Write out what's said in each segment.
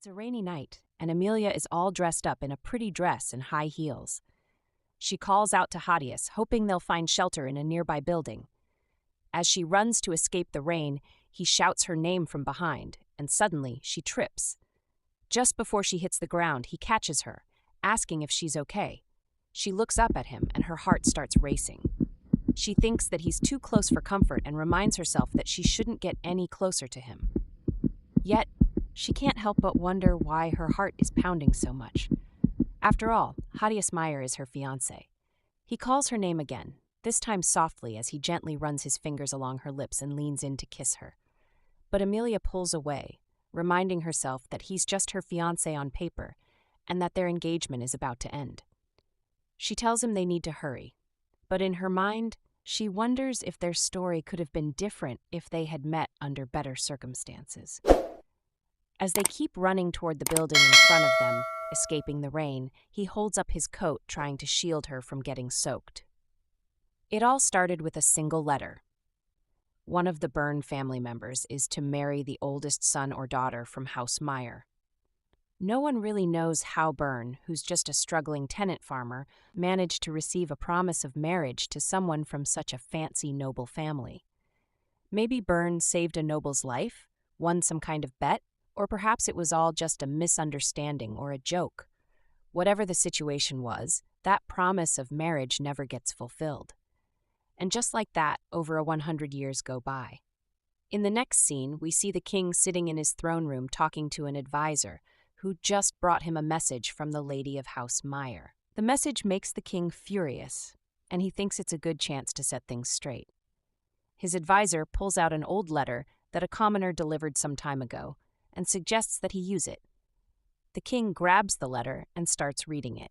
It's a rainy night, and Amelia is all dressed up in a pretty dress and high heels. She calls out to Hadius, hoping they'll find shelter in a nearby building. As she runs to escape the rain, he shouts her name from behind, and suddenly she trips. Just before she hits the ground, he catches her, asking if she's okay. She looks up at him, and her heart starts racing. She thinks that he's too close for comfort and reminds herself that she shouldn't get any closer to him. Yet, she can't help but wonder why her heart is pounding so much. After all, Hadius Myer is her fiancé. He calls her name again, this time softly as he gently runs his fingers along her lips and leans in to kiss her. But Amelia pulls away, reminding herself that he's just her fiancé on paper and that their engagement is about to end. She tells him they need to hurry, but in her mind, she wonders if their story could have been different if they had met under better circumstances. As they keep running toward the building in front of them, escaping the rain, he holds up his coat, trying to shield her from getting soaked. It all started with a single letter. One of the Bern family members is to marry the oldest son or daughter from House Myer. No one really knows how Bern, who's just a struggling tenant farmer, managed to receive a promise of marriage to someone from such a fancy noble family. Maybe Bern saved a noble's life, won some kind of bet, or perhaps it was all just a misunderstanding or a joke. Whatever the situation was, that promise of marriage never gets fulfilled. And just like that, over 100 years go by. In the next scene, we see the king sitting in his throne room talking to an advisor who just brought him a message from the lady of House Myer. The message makes the king furious, and he thinks it's a good chance to set things straight. His advisor pulls out an old letter that a commoner delivered some time ago and suggests that he use it. The king grabs the letter and starts reading it.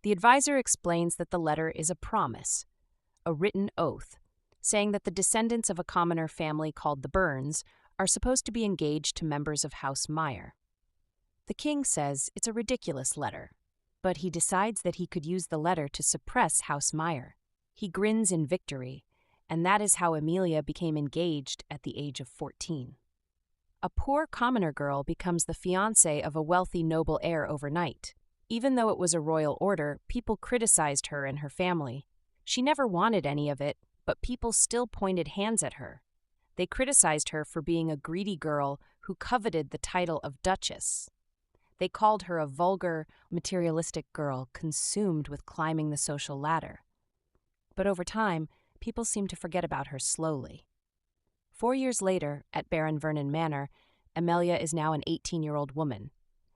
The advisor explains that the letter is a promise, a written oath, saying that the descendants of a commoner family called the Berns are supposed to be engaged to members of House Myer. The king says it's a ridiculous letter, but he decides that he could use the letter to suppress House Myer. He grins in victory, and that is how Amelia became engaged at the age of 14. A poor commoner girl becomes the fiancé of a wealthy noble heir overnight. Even though it was a royal order, people criticized her and her family. She never wanted any of it, but people still pointed hands at her. They criticized her for being a greedy girl who coveted the title of duchess. They called her a vulgar, materialistic girl consumed with climbing the social ladder. But over time, people seemed to forget about her slowly. 4 years later, at Baron Vernon Manor, Amelia is now an 18-year-old woman.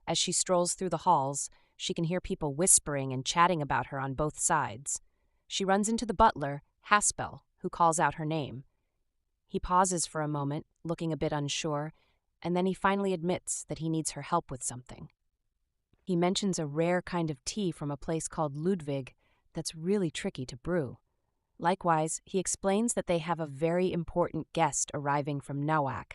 As she strolls through the halls, she can hear people whispering and chatting about her on both sides. She runs into the butler, Haspel, who calls out her name. He pauses for a moment, looking a bit unsure, and then he finally admits that he needs her help with something. He mentions a rare kind of tea from a place called Ludwig that's really tricky to brew. Likewise, he explains that they have a very important guest arriving from Nawak,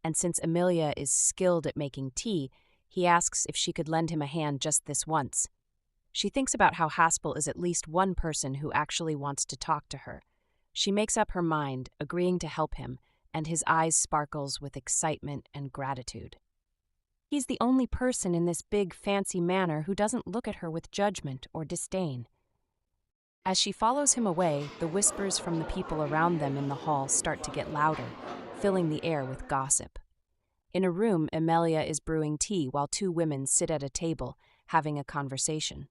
and since Amelia is skilled at making tea, he asks if she could lend him a hand just this once. She thinks about how Haspel is at least one person who actually wants to talk to her. She makes up her mind, agreeing to help him, and his eyes sparkles with excitement and gratitude. He's the only person in this big, fancy manor who doesn't look at her with judgment or disdain. As she follows him away, the whispers from the people around them in the hall start to get louder, filling the air with gossip. In a room, Amelia is brewing tea while two women sit at a table, having a conversation.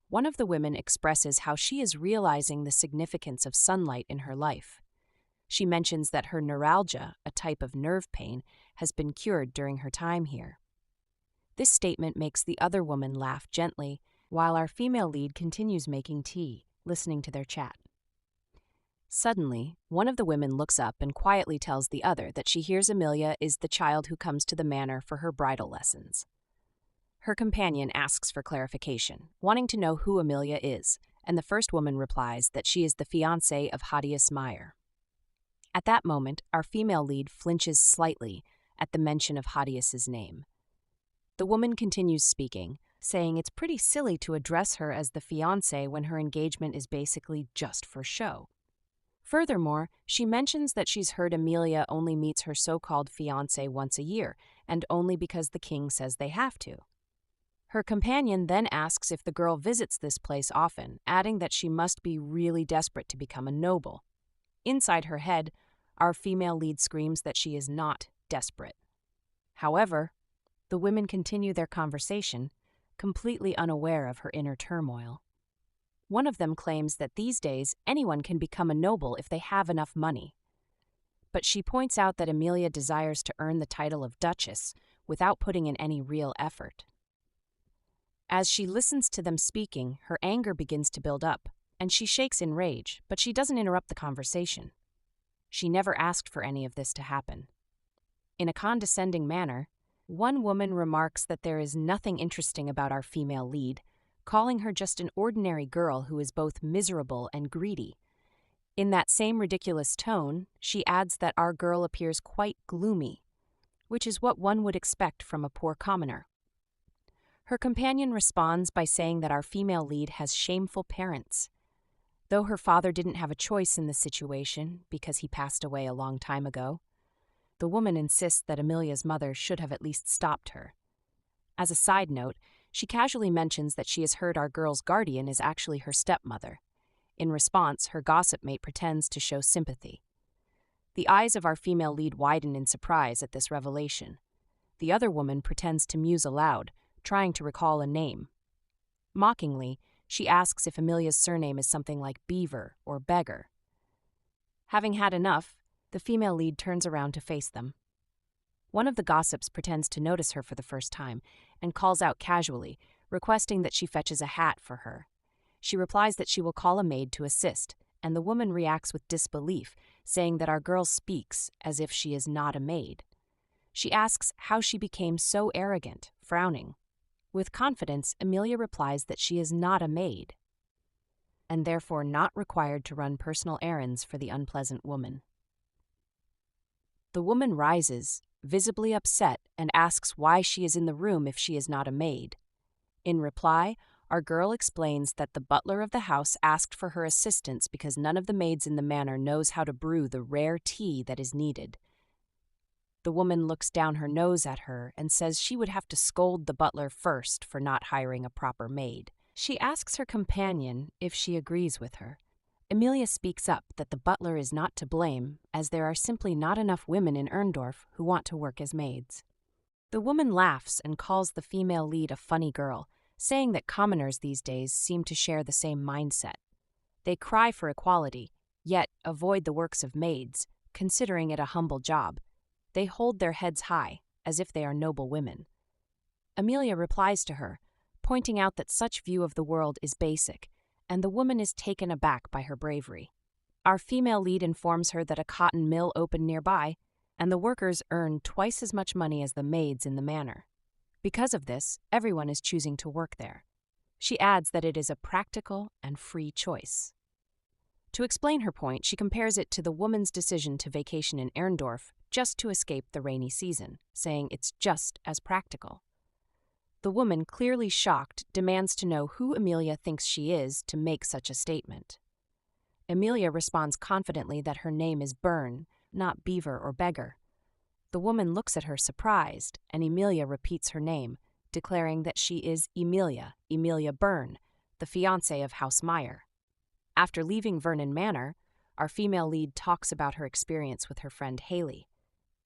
One of the women expresses how she is realizing the significance of sunlight in her life. She mentions that her neuralgia, a type of nerve pain, has been cured during her time here. This statement makes the other woman laugh gently, while our female lead continues making tea, listening to their chat. Suddenly, one of the women looks up and quietly tells the other that she hears Amelia is the child who comes to the manor for her bridal lessons. Her companion asks for clarification, wanting to know who Amelia is, and the first woman replies that she is the fiancée of Hadius Myer. At that moment, our female lead flinches slightly at the mention of Hadius's name. The woman continues speaking, saying it's pretty silly to address her as the fiancé when her engagement is basically just for show. Furthermore, she mentions that she's heard Amelia only meets her so-called fiancé once a year, and only because the king says they have to. Her companion then asks if the girl visits this place often, adding that she must be really desperate to become a noble. Inside her head, our female lead screams that she is not desperate. However, the women continue their conversation, completely unaware of her inner turmoil. One of them claims that these days anyone can become a noble if they have enough money. But she points out that Amelia desires to earn the title of Duchess without putting in any real effort. As she listens to them speaking, her anger begins to build up, and she shakes in rage, but she doesn't interrupt the conversation. She never asked for any of this to happen. In a condescending manner, one woman remarks that there is nothing interesting about our female lead, calling her just an ordinary girl who is both miserable and greedy. In that same ridiculous tone, she adds that our girl appears quite gloomy, which is what one would expect from a poor commoner. Her companion responds by saying that our female lead has shameful parents. Though her father didn't have a choice in this situation because he passed away a long time ago, the woman insists that Amelia's mother should have at least stopped her. As a side note, she casually mentions that she has heard our girl's guardian is actually her stepmother. In response, her gossip mate pretends to show sympathy. The eyes of our female lead widen in surprise at this revelation. The other woman pretends to muse aloud, trying to recall a name. Mockingly, she asks if Amelia's surname is something like Beaver or Beggar. Having had enough, the female lead turns around to face them. One of the gossips pretends to notice her for the first time and calls out casually, requesting that she fetches a hat for her. She replies that she will call a maid to assist, and the woman reacts with disbelief, saying that our girl speaks as if she is not a maid. She asks how she became so arrogant, frowning. With confidence, Amelia replies that she is not a maid, and therefore not required to run personal errands for the unpleasant woman. The woman rises, visibly upset, and asks why she is in the room if she is not a maid. In reply, our girl explains that the butler of the house asked for her assistance because none of the maids in the manor knows how to brew the rare tea that is needed. The woman looks down her nose at her and says she would have to scold the butler first for not hiring a proper maid. She asks her companion if she agrees with her. Amelia speaks up that the butler is not to blame, as there are simply not enough women in Erndorf who want to work as maids. The woman laughs and calls the female lead a funny girl, saying that commoners these days seem to share the same mindset. They cry for equality, yet avoid the works of maids, considering it a humble job. They hold their heads high, as if they are noble women. Amelia replies to her, pointing out that such view of the world is basic, and the woman is taken aback by her bravery. Our female lead informs her that a cotton mill opened nearby, and the workers earn twice as much money as the maids in the manor. Because of this, everyone is choosing to work there. She adds that it is a practical and free choice. To explain her point, she compares it to the woman's decision to vacation in Erndorf just to escape the rainy season, saying it's just as practical. The woman, clearly shocked, demands to know who Amelia thinks she is to make such a statement. Amelia responds confidently that her name is Bern, not Beaver or Beggar. The woman looks at her surprised, and Emilia repeats her name, declaring that she is Emilia Bern, the fiancé of House Myer. After leaving Vernon Manor, our female lead talks about her experience with her friend Haley.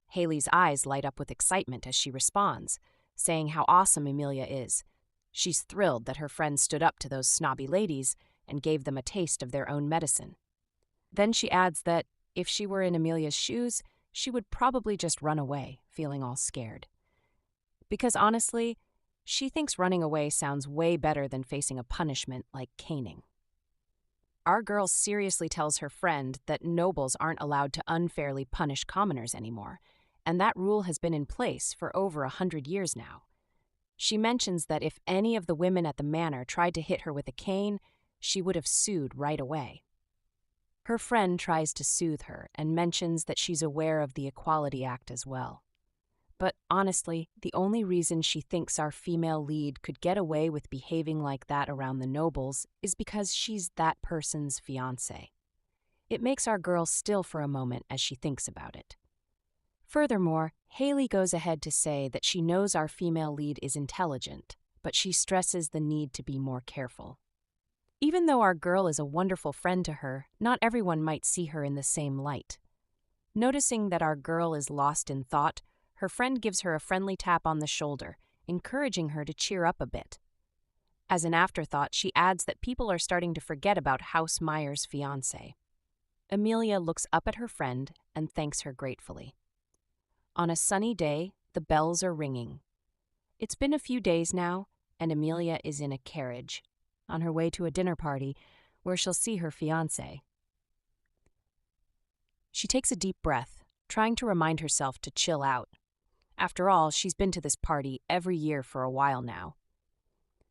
Haley's eyes light up with excitement as she responds, saying how awesome Amelia is. She's thrilled that her friend stood up to those snobby ladies and gave them a taste of their own medicine. Then she adds that if she were in Amelia's shoes, she would probably just run away, feeling all scared. Because honestly, she thinks running away sounds way better than facing a punishment like caning. Our girl seriously tells her friend that nobles aren't allowed to unfairly punish commoners anymore, and that rule has been in place for over 100 years now. She mentions that if any of the women at the manor tried to hit her with a cane, she would have sued right away. Her friend tries to soothe her and mentions that she's aware of the Equality Act as well. But honestly, the only reason she thinks our female lead could get away with behaving like that around the nobles is because she's that person's fiancé. It makes our girl still for a moment as she thinks about it. Furthermore, Haley goes ahead to say that she knows our female lead is intelligent, but she stresses the need to be more careful. Even though our girl is a wonderful friend to her, not everyone might see her in the same light. Noticing that our girl is lost in thought, her friend gives her a friendly tap on the shoulder, encouraging her to cheer up a bit. As an afterthought, she adds that people are starting to forget about House Myer's fiancé. Amelia looks up at her friend and thanks her gratefully. On a sunny day, the bells are ringing. It's been a few days now, and Amelia is in a carriage, on her way to a dinner party where she'll see her fiancé. She takes a deep breath, trying to remind herself to chill out. After all, she's been to this party every year for a while now.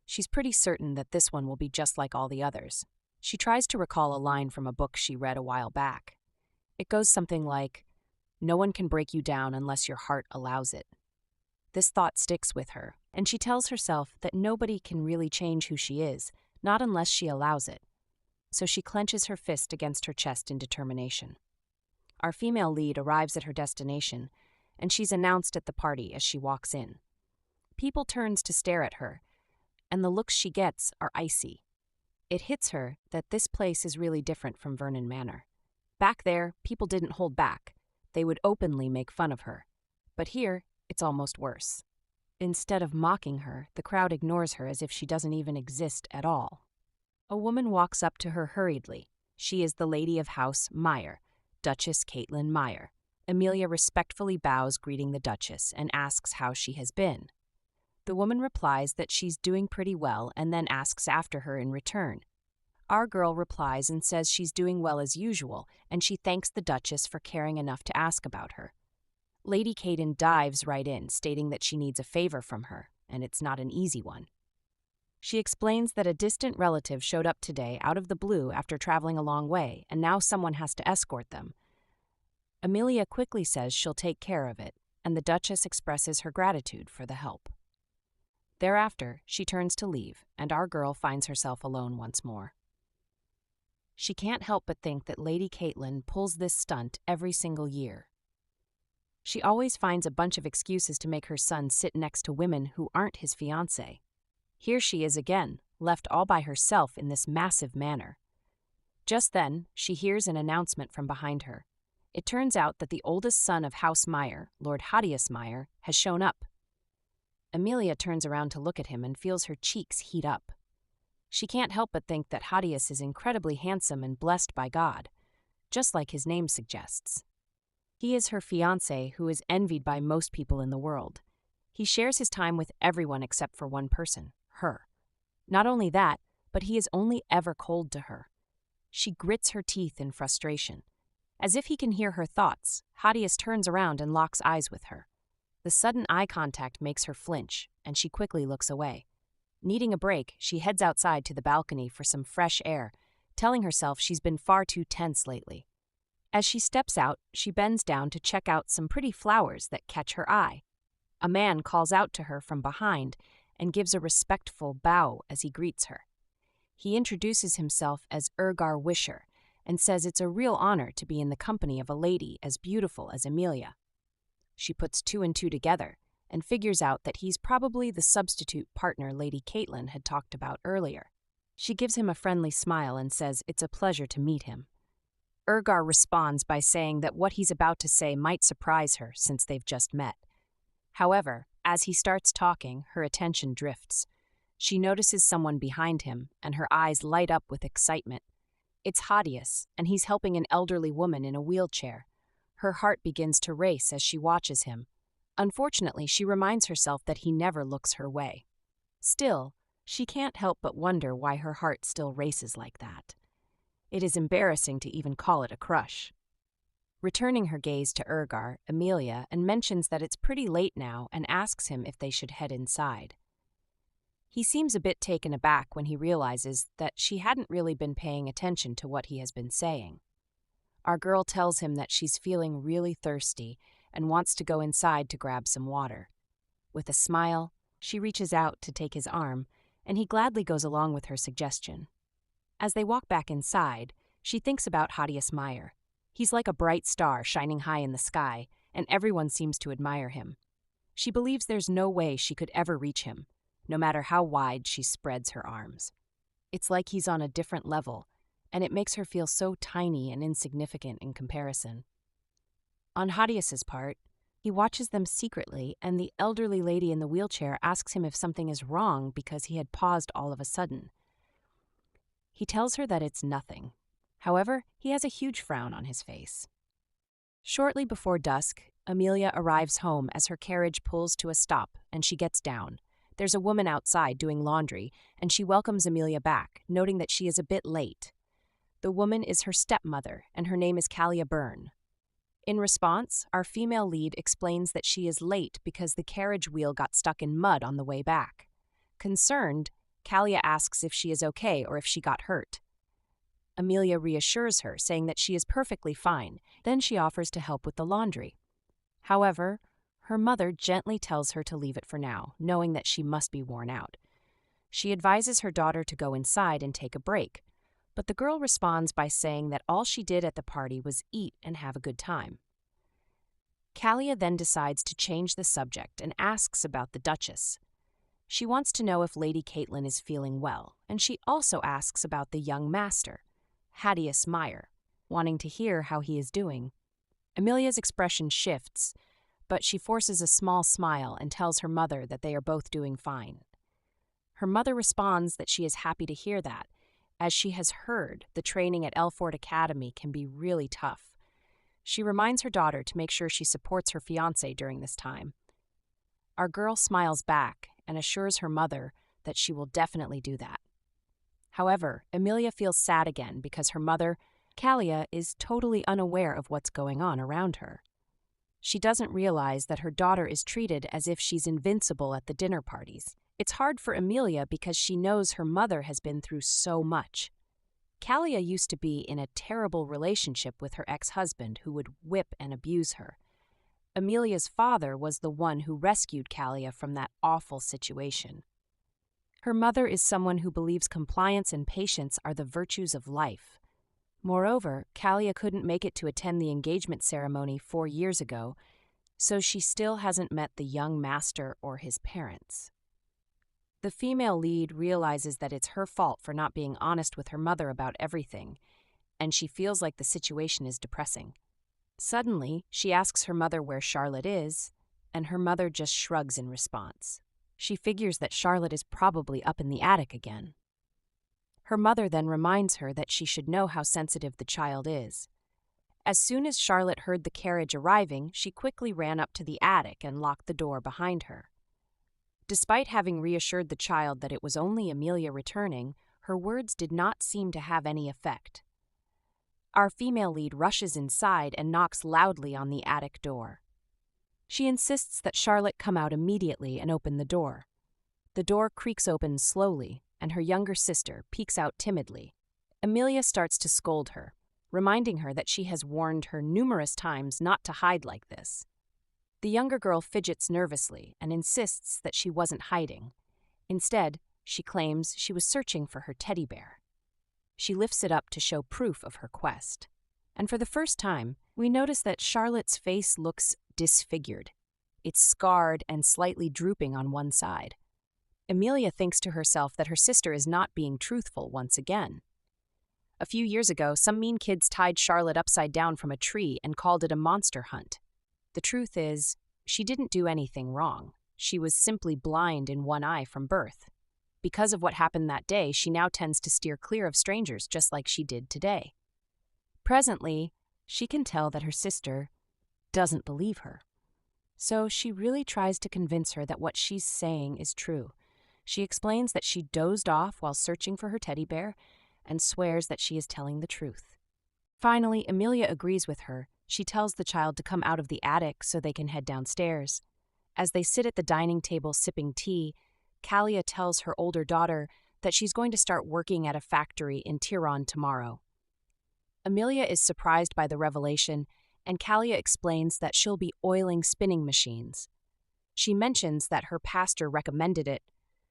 She's pretty certain that this one will be just like all the others. She tries to recall a line from a book she read a while back. It goes something like, "No one can break you down unless your heart allows it." This thought sticks with her, and she tells herself that nobody can really change who she is, not unless she allows it. So she clenches her fist against her chest in determination. Our female lead arrives at her destination, and she's announced at the party as she walks in. People turns to stare at her, and the looks she gets are icy. It hits her that this place is really different from Vernon Manor. Back there, people didn't hold back. They would openly make fun of her. But here, it's almost worse. Instead of mocking her, the crowd ignores her as if she doesn't even exist at all. A woman walks up to her hurriedly. She is the lady of House Myer, Duchess Caitlin Myer. Amelia respectfully bows, greeting the Duchess, and asks how she has been. The woman replies that she's doing pretty well and then asks after her in return. Our girl replies and says she's doing well as usual, and she thanks the Duchess for caring enough to ask about her. Lady Caden dives right in, stating that she needs a favor from her, and it's not an easy one. She explains that a distant relative showed up today out of the blue after traveling a long way, and now someone has to escort them. Amelia quickly says she'll take care of it, and the Duchess expresses her gratitude for the help. Thereafter, she turns to leave, and our girl finds herself alone once more. She can't help but think that Lady Caitlin pulls this stunt every single year. She always finds a bunch of excuses to make her son sit next to women who aren't his fiancé. Here she is again, left all by herself in this massive manor. Just then, she hears an announcement from behind her. It turns out that the oldest son of House Myer, Lord Hadius Myer, has shown up. Amelia turns around to look at him and feels her cheeks heat up. She can't help but think that Hadius is incredibly handsome and blessed by God, just like his name suggests. He is her fiancé who is envied by most people in the world. He shares his time with everyone except for one person, her. Not only that, but he is only ever cold to her. She grits her teeth in frustration. As if he can hear her thoughts, Hadius turns around and locks eyes with her. The sudden eye contact makes her flinch, and she quickly looks away. Needing a break, she heads outside to the balcony for some fresh air, telling herself she's been far too tense lately. As she steps out, she bends down to check out some pretty flowers that catch her eye. A man calls out to her from behind and gives a respectful bow as he greets her. He introduces himself as Ergar Wisher and says it's a real honor to be in the company of a lady as beautiful as Amelia. She puts two and two together and figures out that he's probably the substitute partner Lady Caitlin had talked about earlier. She gives him a friendly smile and says it's a pleasure to meet him. Ergar responds by saying that what he's about to say might surprise her since they've just met. However, as he starts talking, her attention drifts. She notices someone behind him, and her eyes light up with excitement. It's Hadius, and he's helping an elderly woman in a wheelchair. Her heart begins to race as she watches him. Unfortunately, she reminds herself that he never looks her way. Still, she can't help but wonder why her heart still races like that. It is embarrassing to even call it a crush. Returning her gaze to Ergar, Amelia, and mentions that it's pretty late now and asks him if they should head inside. He seems a bit taken aback when he realizes that she hadn't really been paying attention to what he has been saying. Our girl tells him that she's feeling really thirsty and wants to go inside to grab some water. With a smile, she reaches out to take his arm, and he gladly goes along with her suggestion. As they walk back inside, She thinks about Hadius Myer. He's like a bright star shining high in the sky, and everyone seems to admire him. She believes there's no way she could ever reach him, no matter how wide she spreads her arms. It's like he's on a different level, and it makes her feel so tiny and insignificant in comparison. On Hadius's part, he watches them secretly, and the elderly lady in the wheelchair asks him if something is wrong because he had paused all of a sudden. He tells her that it's nothing. However, he has a huge frown on his face. Shortly before dusk, Amelia arrives home as her carriage pulls to a stop, and she gets down. There's a woman outside doing laundry, and she welcomes Amelia back, noting that she is a bit late. The woman is her stepmother, and her name is Emilia Bern. In response, our female lead explains that she is late because the carriage wheel got stuck in mud on the way back. Concerned, Kalia asks if she is okay or if she got hurt. Amelia reassures her, saying that she is perfectly fine. Then she offers to help with the laundry. However, her mother gently tells her to leave it for now, knowing that she must be worn out. She advises her daughter to go inside and take a break, but the girl responds by saying that all she did at the party was eat and have a good time. Kalia then decides to change the subject and asks about the Duchess. She wants to know if Lady Caitlin is feeling well, and she also asks about the young master, Hadius Myer, wanting to hear how he is doing. Amelia's expression shifts, but she forces a small smile and tells her mother that they are both doing fine. Her mother responds that she is happy to hear that, as she has heard the training at Elford Academy can be really tough. She reminds her daughter to make sure she supports her fiancé during this time. Our girl smiles back and assures her mother that she will definitely do that. However, Amelia feels sad again because her mother, Kalia, is totally unaware of what's going on around her. She doesn't realize that her daughter is treated as if she's invincible at the dinner parties. It's hard for Amelia because she knows her mother has been through so much. Kalia used to be in a terrible relationship with her ex-husband who would whip and abuse her. Amelia's father was the one who rescued Kalia from that awful situation. Her mother is someone who believes compliance and patience are the virtues of life. Moreover, Kalia couldn't make it to attend the engagement ceremony 4 years ago, so she still hasn't met the young master or his parents. The female lead realizes that it's her fault for not being honest with her mother about everything, and she feels like the situation is depressing. Suddenly, she asks her mother where Charlotte is, and her mother just shrugs in response. She figures that Charlotte is probably up in the attic again. Her mother then reminds her that she should know how sensitive the child is. As soon as Charlotte heard the carriage arriving, she quickly ran up to the attic and locked the door behind her. Despite having reassured the child that it was only Amelia returning, her words did not seem to have any effect. Our female lead rushes inside and knocks loudly on the attic door. She insists that Charlotte come out immediately and open the door. The door creaks open slowly, and her younger sister peeks out timidly. Amelia starts to scold her, reminding her that she has warned her numerous times not to hide like this. The younger girl fidgets nervously and insists that she wasn't hiding. Instead, she claims she was searching for her teddy bear. She lifts it up to show proof of her quest. And for the first time, we notice that Charlotte's face looks disfigured. It's scarred and slightly drooping on one side. Amelia thinks to herself that her sister is not being truthful once again. A few years ago, some mean kids tied Charlotte upside down from a tree and called it a monster hunt. The truth is, she didn't do anything wrong. She was simply blind in one eye from birth. Because of what happened that day, she now tends to steer clear of strangers just like she did today. Presently, she can tell that her sister doesn't believe her. So she really tries to convince her that what she's saying is true. She explains that she dozed off while searching for her teddy bear and swears that she is telling the truth. Finally, Amelia agrees with her. She tells the child to come out of the attic so they can head downstairs. As they sit at the dining table sipping tea, Kalia tells her older daughter that she's going to start working at a factory in Tehran tomorrow. Amelia is surprised by the revelation, and Kalia explains that she'll be oiling spinning machines. She mentions that her pastor recommended it,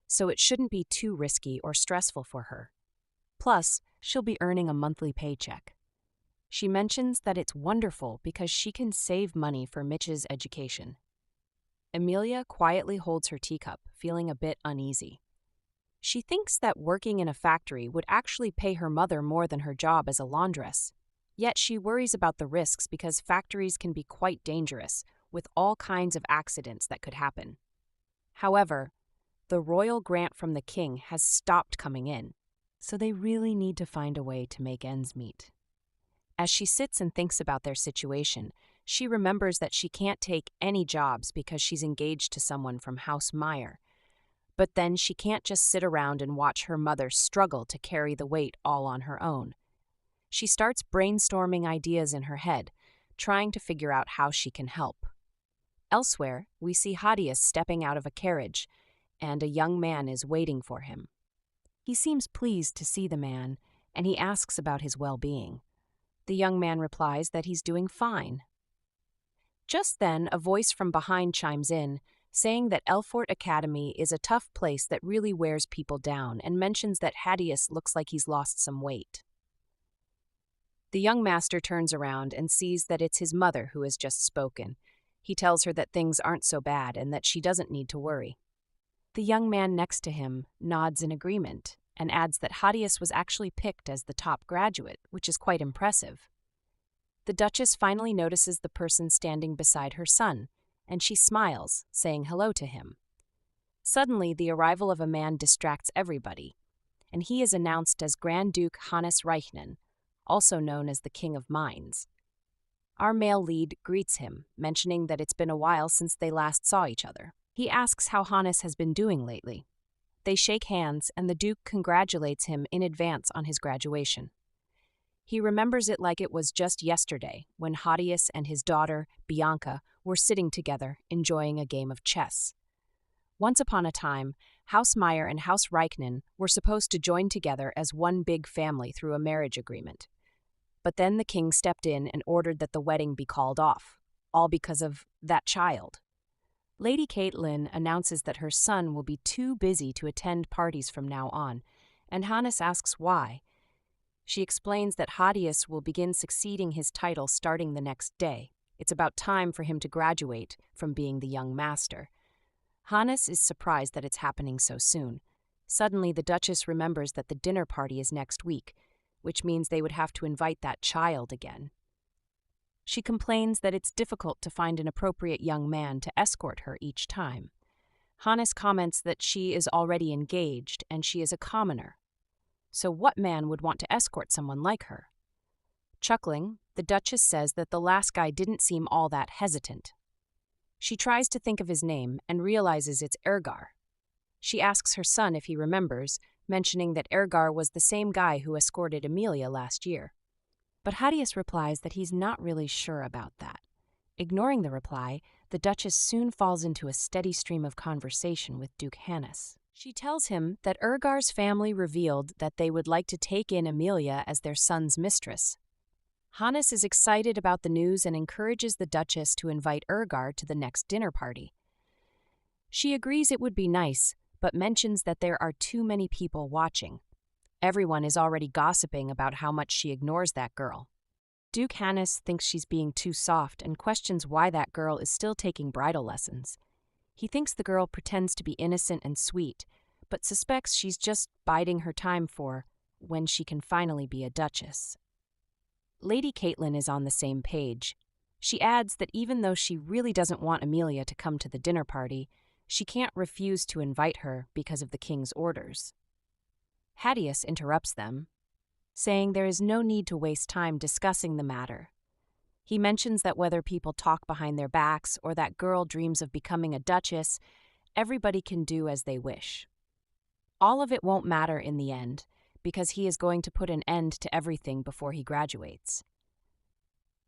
so it shouldn't be too risky or stressful for her. Plus, she'll be earning a monthly paycheck. She mentions that it's wonderful because she can save money for Mitch's education. Amelia quietly holds her teacup, feeling a bit uneasy. She thinks that working in a factory would actually pay her mother more than her job as a laundress. Yet she worries about the risks because factories can be quite dangerous, with all kinds of accidents that could happen. However, the royal grant from the king has stopped coming in, so they really need to find a way to make ends meet. As she sits and thinks about their situation, she remembers that she can't take any jobs because she's engaged to someone from House Myer. But then she can't just sit around and watch her mother struggle to carry the weight all on her own. She starts brainstorming ideas in her head, trying to figure out how she can help. Elsewhere, we see Hadius stepping out of a carriage, and a young man is waiting for him. He seems pleased to see the man, and he asks about his well-being. The young man replies that he's doing fine. Just then, a voice from behind chimes in, saying that Elfort Academy is a tough place that really wears people down, and mentions that Hadius looks like he's lost some weight. The young master turns around and sees that it's his mother who has just spoken. He tells her that things aren't so bad and that she doesn't need to worry. The young man next to him nods in agreement and adds that Hadius was actually picked as the top graduate, which is quite impressive. The Duchess finally notices the person standing beside her son, and she smiles, saying hello to him. Suddenly, the arrival of a man distracts everybody, and he is announced as Grand Duke Hannes Reichnen, also known as the King of Mines. Our male lead greets him, mentioning that it's been a while since they last saw each other. He asks how Hannes has been doing lately. They shake hands, and the Duke congratulates him in advance on his graduation. He remembers it like it was just yesterday, when Hadius and his daughter, Bianca, were sitting together, enjoying a game of chess. Once upon a time, House Myer and House Reichnen were supposed to join together as one big family through a marriage agreement. But then the king stepped in and ordered that the wedding be called off, all because of that child. Lady Caitlin announces that her son will be too busy to attend parties from now on, and Hannes asks why. She explains that Hadius will begin succeeding his title starting the next day. It's about time for him to graduate from being the young master. Hannes is surprised that it's happening so soon. Suddenly, the Duchess remembers that the dinner party is next week, which means they would have to invite that child again. She complains that it's difficult to find an appropriate young man to escort her each time. Hannes comments that she is already engaged and she is a commoner. So what man would want to escort someone like her? Chuckling, the Duchess says that the last guy didn't seem all that hesitant. She tries to think of his name and realizes it's Ergar. She asks her son if he remembers, mentioning that Ergar was the same guy who escorted Amelia last year. But Hadius replies that he's not really sure about that. Ignoring the reply, the Duchess soon falls into a steady stream of conversation with Duke Hannes. She tells him that Ergar's family revealed that they would like to take in Amelia as their son's mistress. Hannes is excited about the news and encourages the Duchess to invite Ergar to the next dinner party. She agrees it would be nice, but mentions that there are too many people watching. Everyone is already gossiping about how much she ignores that girl. Duke Hannes thinks she's being too soft and questions why that girl is still taking bridal lessons. He thinks the girl pretends to be innocent and sweet, but suspects she's just biding her time for when she can finally be a duchess. Lady Caitlin is on the same page. She adds that even though she really doesn't want Amelia to come to the dinner party, she can't refuse to invite her because of the king's orders. Hadius interrupts them, saying there is no need to waste time discussing the matter. He mentions that whether people talk behind their backs or that girl dreams of becoming a duchess, everybody can do as they wish. All of it won't matter in the end, because he is going to put an end to everything before he graduates.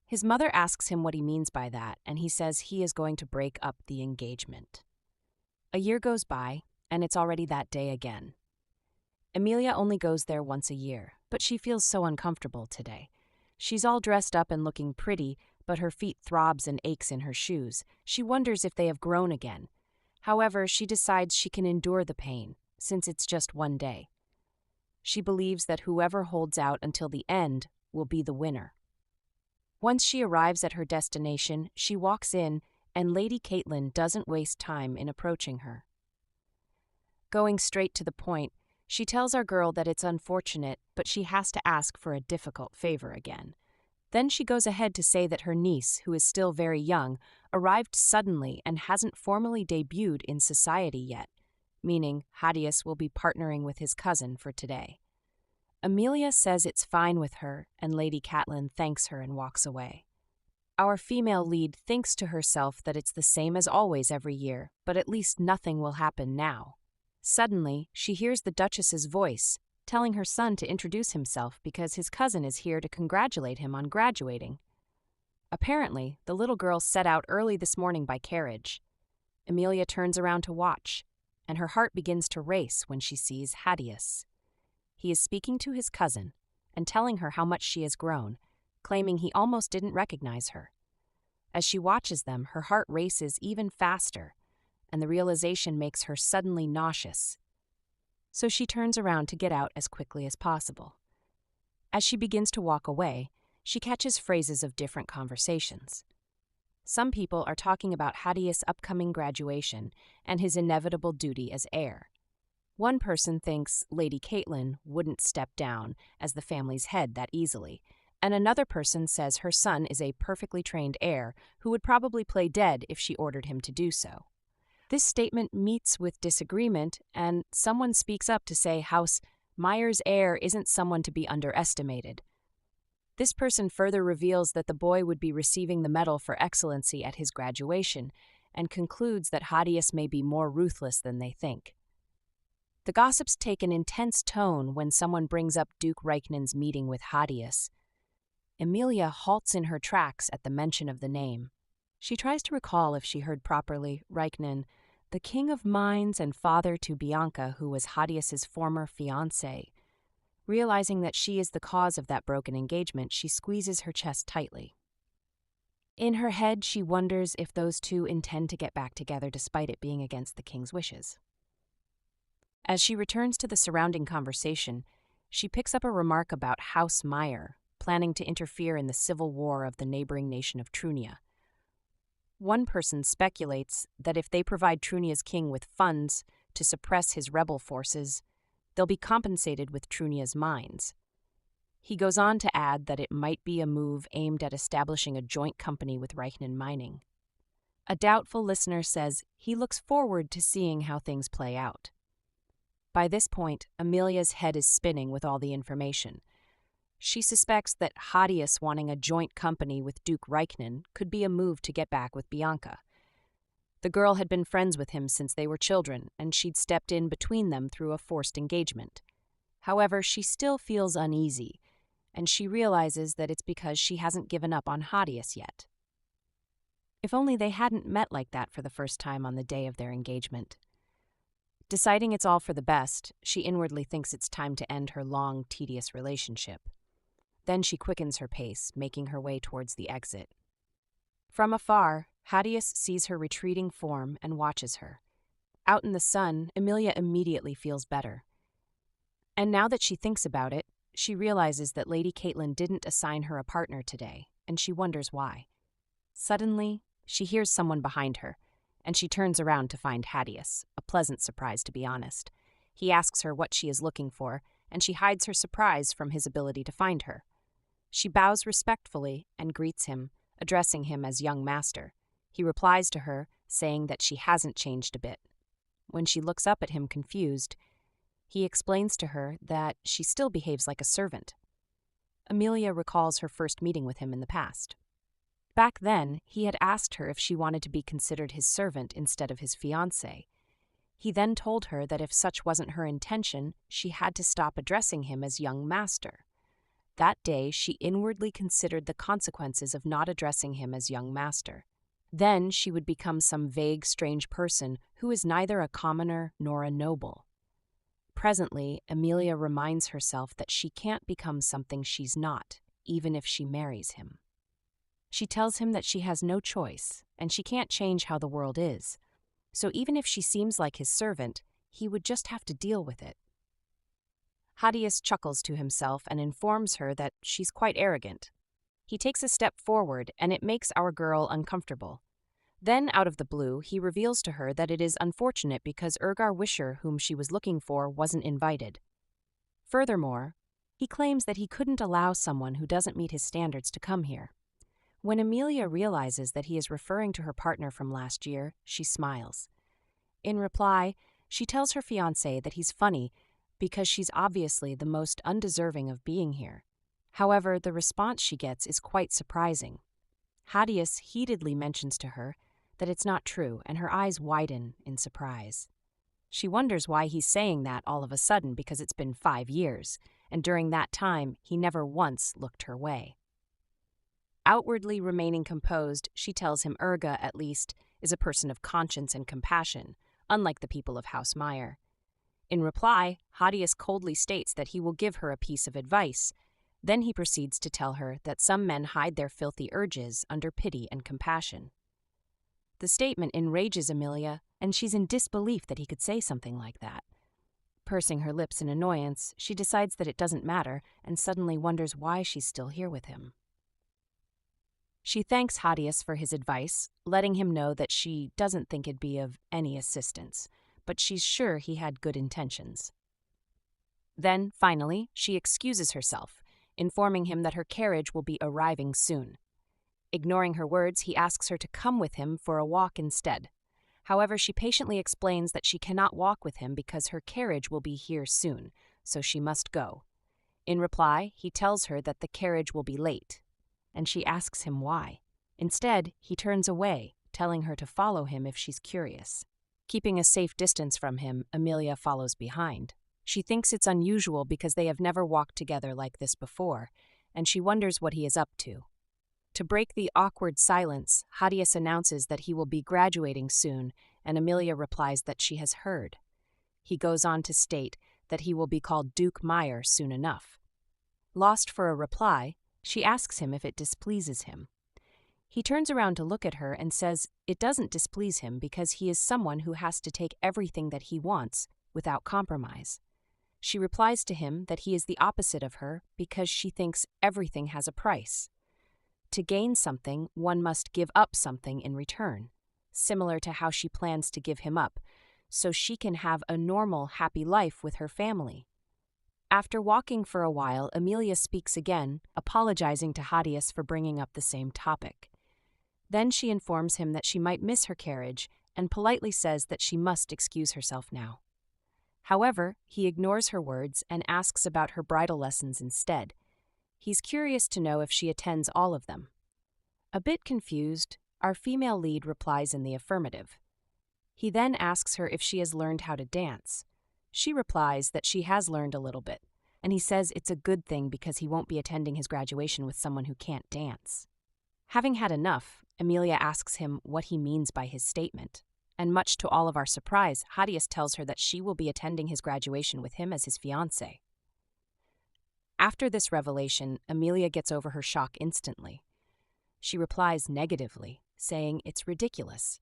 His mother asks him what he means by that, and he says he is going to break up the engagement. A year goes by, and it's already that day again. Amelia only goes there once a year, but she feels so uncomfortable today. She's all dressed up and looking pretty, but her feet throbs and aches in her shoes. She wonders if they have grown again. However, she decides she can endure the pain, since it's just one day. She believes that whoever holds out until the end will be the winner. Once she arrives at her destination, she walks in, and Lady Caitlin doesn't waste time in approaching her. Going straight to the point, she tells our girl that it's unfortunate, but she has to ask for a difficult favor again. Then she goes ahead to say that her niece, who is still very young, arrived suddenly and hasn't formally debuted in society yet, meaning Hadius will be partnering with his cousin for today. Amelia says it's fine with her, and Lady Caitlin thanks her and walks away. Our female lead thinks to herself that it's the same as always every year, but at least nothing will happen now. Suddenly, she hears the Duchess's voice, telling her son to introduce himself because his cousin is here to congratulate him on graduating. Apparently, the little girl set out early this morning by carriage. Amelia turns around to watch, and her heart begins to race when she sees Hadius. He is speaking to his cousin and telling her how much she has grown, claiming he almost didn't recognize her. As she watches them, her heart races even faster, and the realization makes her suddenly nauseous. So she turns around to get out as quickly as possible. As she begins to walk away, she catches phrases of different conversations. Some people are talking about Hadius' upcoming graduation and his inevitable duty as heir. One person thinks Lady Caitlin wouldn't step down as the family's head that easily, and another person says her son is a perfectly trained heir who would probably play dead if she ordered him to do so. This statement meets with disagreement, and someone speaks up to say House Myer's heir isn't someone to be underestimated. This person further reveals that the boy would be receiving the Medal for Excellency at his graduation, and concludes that Hadius may be more ruthless than they think. The gossips take an intense tone when someone brings up Duke Reichnen's meeting with Hadius. Emilia halts in her tracks at the mention of the name. She tries to recall if she heard properly. Reichnen, the king of mines and father to Bianca, who was Hadius's former fiancé. Realizing that she is the cause of that broken engagement, she squeezes her chest tightly. In her head, she wonders if those two intend to get back together despite it being against the king's wishes. As she returns to the surrounding conversation, she picks up a remark about House Myer, planning to interfere in the civil war of the neighboring nation of Trunia. One person speculates that if they provide Trunia's king with funds to suppress his rebel forces, they'll be compensated with Trunia's mines. He goes on to add that it might be a move aimed at establishing a joint company with Reichnen Mining. A doubtful listener says he looks forward to seeing how things play out. By this point, Amelia's head is spinning with all the information. She suspects that Hadius wanting a joint company with Duke Reichnen could be a move to get back with Bianca. The girl had been friends with him since they were children, and she'd stepped in between them through a forced engagement. However, she still feels uneasy, and she realizes that it's because she hasn't given up on Hadius yet. If only they hadn't met like that for the first time on the day of their engagement. Deciding it's all for the best, she inwardly thinks it's time to end her long, tedious relationship. Then she quickens her pace, making her way towards the exit. From afar, Hadius sees her retreating form and watches her. Out in the sun, Emilia immediately feels better. And now that she thinks about it, she realizes that Lady Caitlin didn't assign her a partner today, and she wonders why. Suddenly, she hears someone behind her, and she turns around to find Hadius, a pleasant surprise to be honest. He asks her what she is looking for, and she hides her surprise from his ability to find her. She bows respectfully and greets him, addressing him as young master. He replies to her, saying that she hasn't changed a bit. When she looks up at him confused, he explains to her that she still behaves like a servant. Amelia recalls her first meeting with him in the past. Back then, he had asked her if she wanted to be considered his servant instead of his fiancé. He then told her that if such wasn't her intention, she had to stop addressing him as young master. That day, she inwardly considered the consequences of not addressing him as young master. Then she would become some vague, strange person who is neither a commoner nor a noble. Presently, Amelia reminds herself that she can't become something she's not, even if she marries him. She tells him that she has no choice, and she can't change how the world is. So even if she seems like his servant, he would just have to deal with it. Hadius chuckles to himself and informs her that she's quite arrogant. He takes a step forward, and it makes our girl uncomfortable. Then, out of the blue, he reveals to her that it is unfortunate because Ergar Wisher, whom she was looking for, wasn't invited. Furthermore, he claims that he couldn't allow someone who doesn't meet his standards to come here. When Amelia realizes that he is referring to her partner from last year, she smiles. In reply, she tells her fiancé that he's funny because she's obviously the most undeserving of being here. However, the response she gets is quite surprising. Hadius heatedly mentions to her that it's not true, and her eyes widen in surprise. She wonders why he's saying that all of a sudden because it's been 5 years, and during that time he never once looked her way. Outwardly remaining composed, she tells him Erga, at least, is a person of conscience and compassion, unlike the people of House Myer. In reply, Hadius coldly states that he will give her a piece of advice. Then he proceeds to tell her that some men hide their filthy urges under pity and compassion. The statement enrages Amelia, and she's in disbelief that he could say something like that. Pursing her lips in annoyance, she decides that it doesn't matter and suddenly wonders why she's still here with him. She thanks Hadius for his advice, letting him know that she doesn't think it'd be of any assistance, but she's sure he had good intentions. Then, finally, she excuses herself, informing him that her carriage will be arriving soon. Ignoring her words, he asks her to come with him for a walk instead. However, she patiently explains that she cannot walk with him because her carriage will be here soon, so she must go. In reply, he tells her that the carriage will be late, and she asks him why. Instead, he turns away, telling her to follow him if she's curious. Keeping a safe distance from him, Amelia follows behind. She thinks it's unusual because they have never walked together like this before, and she wonders what he is up to. To break the awkward silence, Hadius announces that he will be graduating soon, and Amelia replies that she has heard. He goes on to state that he will be called Duke Myer soon enough. Lost for a reply, she asks him if it displeases him. He turns around to look at her and says it doesn't displease him because he is someone who has to take everything that he wants without compromise. She replies to him that he is the opposite of her because she thinks everything has a price. To gain something, one must give up something in return, similar to how she plans to give him up, so she can have a normal, happy life with her family. After walking for a while, Amelia speaks again, apologizing to Hadius for bringing up the same topic. Then she informs him that she might miss her carriage and politely says that she must excuse herself now. However, he ignores her words and asks about her bridal lessons instead. He's curious to know if she attends all of them. A bit confused, our female lead replies in the affirmative. He then asks her if she has learned how to dance. She replies that she has learned a little bit, and he says it's a good thing because he won't be attending his graduation with someone who can't dance. Having had enough, Amelia asks him what he means by his statement, and much to all of our surprise, Hadius tells her that she will be attending his graduation with him as his fiancé. After this revelation, Amelia gets over her shock instantly. She replies negatively, saying it's ridiculous.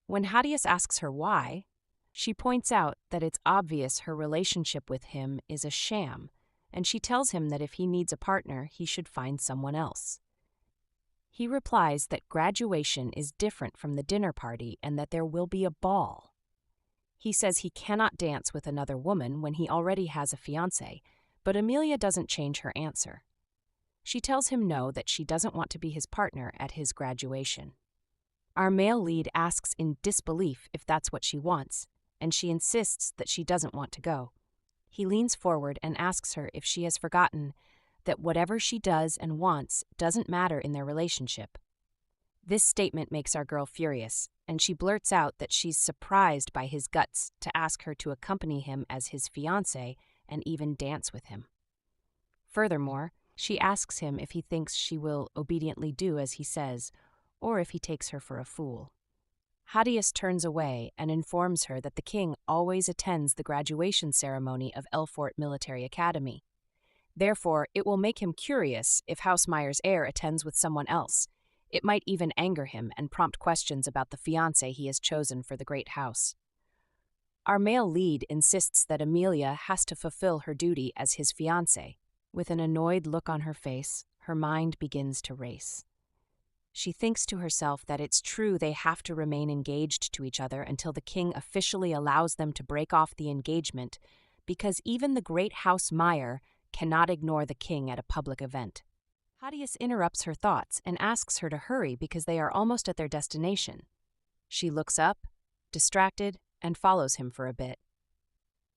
When Hadius asks her why, she points out that it's obvious her relationship with him is a sham, and she tells him that if he needs a partner, he should find someone else. He replies that graduation is different from the dinner party and that there will be a ball. He says he cannot dance with another woman when he already has a fiancé, but Amelia doesn't change her answer. She tells him no, that she doesn't want to be his partner at his graduation. Our male lead asks in disbelief if that's what she wants, and she insists that she doesn't want to go. He leans forward and asks her if she has forgotten that whatever she does and wants doesn't matter in their relationship. This statement makes our girl furious, and she blurts out that she's surprised by his guts to ask her to accompany him as his fiancé and even dance with him. Furthermore, she asks him if he thinks she will obediently do as he says, or if he takes her for a fool. Hadius turns away and informs her that the king always attends the graduation ceremony of Elfort Military Academy. Therefore, it will make him curious if House Myer's heir attends with someone else. It might even anger him and prompt questions about the fiancé he has chosen for the great house. Our male lead insists that Amelia has to fulfill her duty as his fiancé. With an annoyed look on her face, her mind begins to race. She thinks to herself that it's true they have to remain engaged to each other until the king officially allows them to break off the engagement, because even the great House Myer cannot ignore the king at a public event. Hadius interrupts her thoughts and asks her to hurry because they are almost at their destination. She looks up, distracted, and follows him for a bit.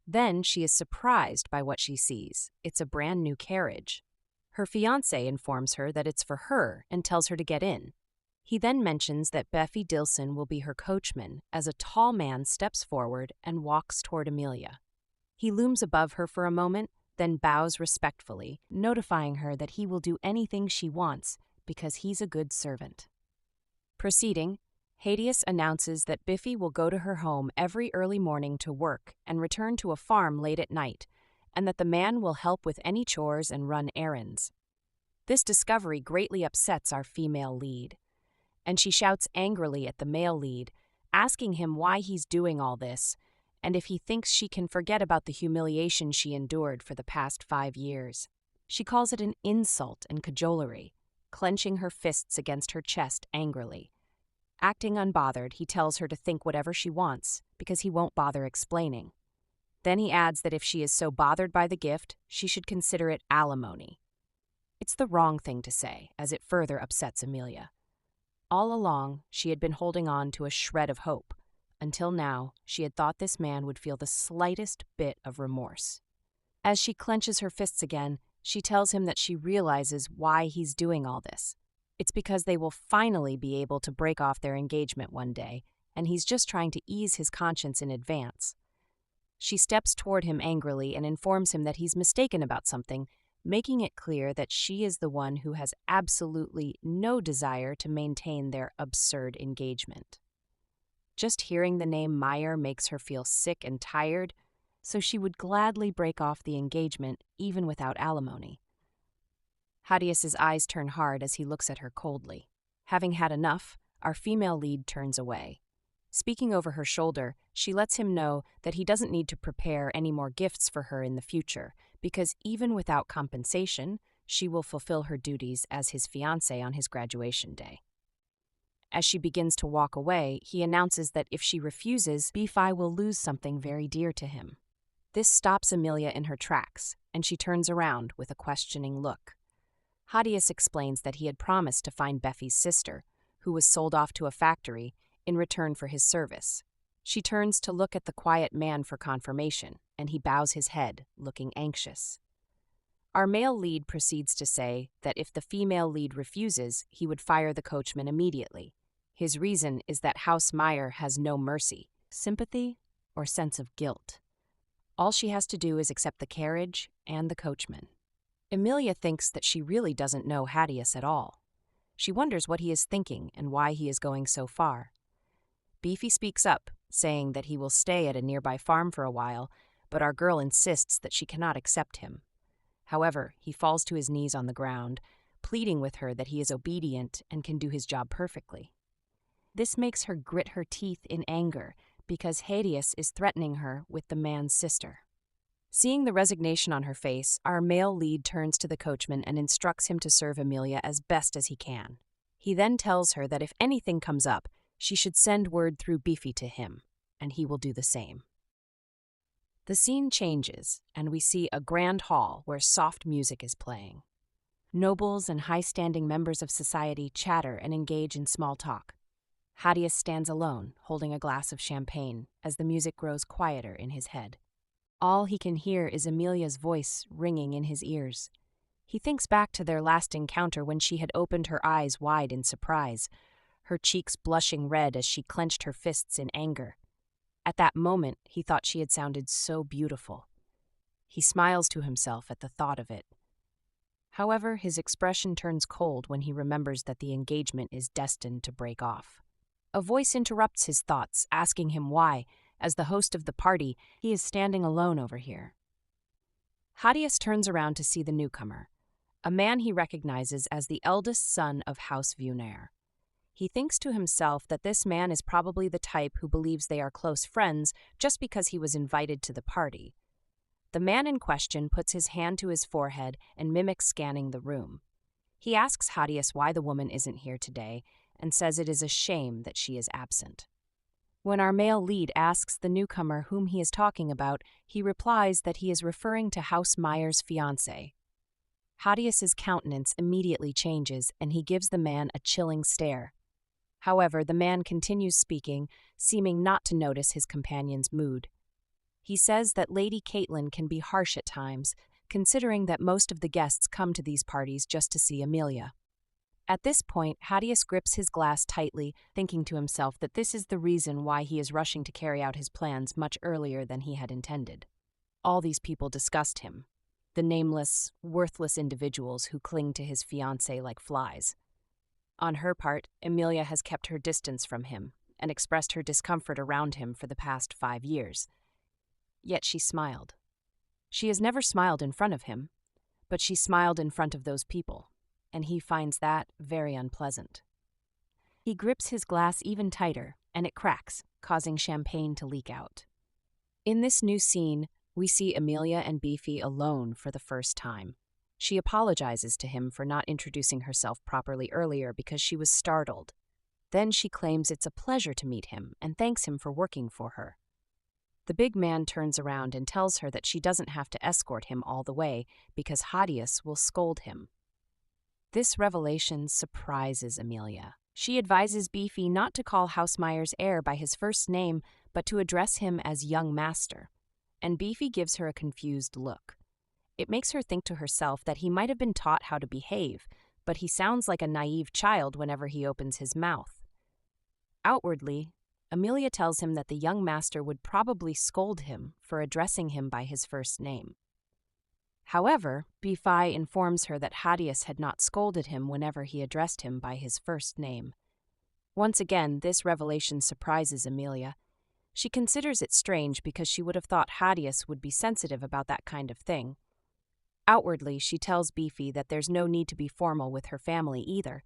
Then she is surprised by what she sees. It's a brand new carriage. Her fiancé informs her that it's for her and tells her to get in. He then mentions that Beefy will be her coachman as a tall man steps forward and walks toward Amelia. He looms above her for a moment, then bows respectfully, notifying her that he will do anything she wants because he's a good servant. Proceeding, Hadius announces that Beefy will go to her home every early morning to work and return to a farm late at night, and that the man will help with any chores and run errands. This discovery greatly upsets our female lead, and she shouts angrily at the male lead, asking him why he's doing all this, and if he thinks she can forget about the humiliation she endured for the past 5 years. She calls it an insult and cajolery, clenching her fists against her chest angrily. Acting unbothered, he tells her to think whatever she wants, because he won't bother explaining. Then he adds that if she is so bothered by the gift, she should consider it alimony. It's the wrong thing to say, as it further upsets Amelia. All along, she had been holding on to a shred of hope. Until now, she had thought this man would feel the slightest bit of remorse. As she clenches her fists again, she tells him that she realizes why he's doing all this. It's because they will finally be able to break off their engagement one day, and he's just trying to ease his conscience in advance. She steps toward him angrily and informs him that he's mistaken about something, making it clear that she is the one who has absolutely no desire to maintain their absurd engagement. Just hearing the name Myer makes her feel sick and tired, so she would gladly break off the engagement even without alimony. Hadius's eyes turn hard as he looks at her coldly. Having had enough, our female lead turns away. Speaking over her shoulder, she lets him know that he doesn't need to prepare any more gifts for her in the future, because even without compensation, she will fulfill her duties as his fiancé on his graduation day. As she begins to walk away, he announces that if she refuses, Beefy will lose something very dear to him. This stops Amelia in her tracks, and she turns around with a questioning look. Hadius explains that he had promised to find Beefy's sister, who was sold off to a factory, in return for his service. She turns to look at the quiet man for confirmation, and he bows his head, looking anxious. Our male lead proceeds to say that if the female lead refuses, he would fire the coachman immediately. His reason is that House Myer has no mercy, sympathy, or sense of guilt. All she has to do is accept the carriage and the coachman. Amelia thinks that she really doesn't know Hadius at all. She wonders what he is thinking and why he is going so far. Beefy speaks up, saying that he will stay at a nearby farm for a while, but our girl insists that she cannot accept him. However, he falls to his knees on the ground, pleading with her that he is obedient and can do his job perfectly. This makes her grit her teeth in anger because Hadius is threatening her with the man's sister. Seeing the resignation on her face, our male lead turns to the coachman and instructs him to serve Amelia as best as he can. He then tells her that if anything comes up, she should send word through Beefy to him, and he will do the same. The scene changes, and we see a grand hall where soft music is playing. Nobles and high-standing members of society chatter and engage in small talk. Hadius stands alone, holding a glass of champagne, as the music grows quieter in his head. All he can hear is Amelia's voice ringing in his ears. He thinks back to their last encounter when she had opened her eyes wide in surprise, her cheeks blushing red as she clenched her fists in anger. At that moment, he thought she had sounded so beautiful. He smiles to himself at the thought of it. However, his expression turns cold when he remembers that the engagement is destined to break off. A voice interrupts his thoughts, asking him why, as the host of the party, he is standing alone over here. Hadius turns around to see the newcomer, a man he recognizes as the eldest son of House Myer. He thinks to himself that this man is probably the type who believes they are close friends just because he was invited to the party. The man in question puts his hand to his forehead and mimics scanning the room. He asks Hadius why the woman isn't here today and says it is a shame that she is absent. When our male lead asks the newcomer whom he is talking about, he replies that he is referring to HOT Myer's fiancé. Hadius's countenance immediately changes and he gives the man a chilling stare. However, the man continues speaking, seeming not to notice his companion's mood. He says that Lady Caitlin can be harsh at times, considering that most of the guests come to these parties just to see Amelia. At this point, Hadius grips his glass tightly, thinking to himself that this is the reason why he is rushing to carry out his plans much earlier than he had intended. All these people disgust him, the nameless, worthless individuals who cling to his fiancé like flies. On her part, Amelia has kept her distance from him and expressed her discomfort around him for the past 5 years. Yet she smiled. She has never smiled in front of him, but she smiled in front of those people, and he finds that very unpleasant. He grips his glass even tighter, and it cracks, causing champagne to leak out. In this new scene, we see Amelia and Beefy alone for the first time. She apologizes to him for not introducing herself properly earlier because she was startled. Then she claims it's a pleasure to meet him and thanks him for working for her. The big man turns around and tells her that she doesn't have to escort him all the way because Hadius will scold him. This revelation surprises Amelia. She advises Beefy not to call HOT Myer's heir by his first name, but to address him as young master, and Beefy gives her a confused look. It makes her think to herself that he might have been taught how to behave, but he sounds like a naive child whenever he opens his mouth. Outwardly, Amelia tells him that the young master would probably scold him for addressing him by his first name. However, Beefy informs her that Hadius had not scolded him whenever he addressed him by his first name. Once again, this revelation surprises Amelia. She considers it strange because she would have thought Hadius would be sensitive about that kind of thing. Outwardly, she tells Beefy that there's no need to be formal with her family either.